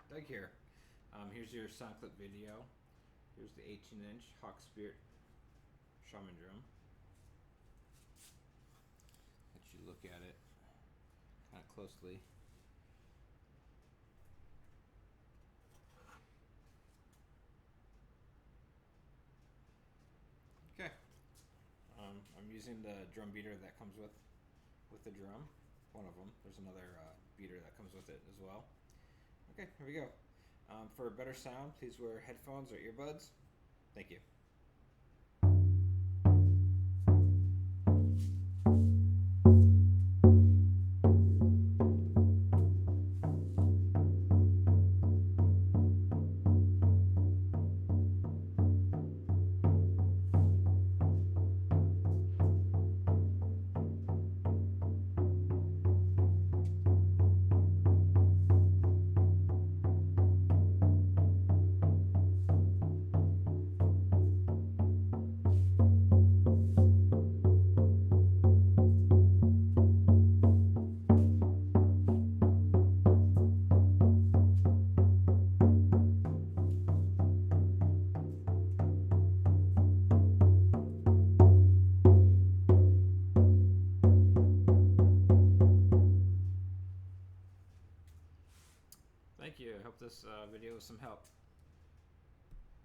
Doug here. Here's your sound clip video. Here's the 18-inch Hawk Spirit shaman drum. Let you look at it kind of closely. Okay. I'm using the drum beater that comes with the drum. One of them. There's another beater that comes with it as well. Okay, here we go. For better sound, please wear headphones or earbuds. Thank you. Thank you. I hope this video was some help.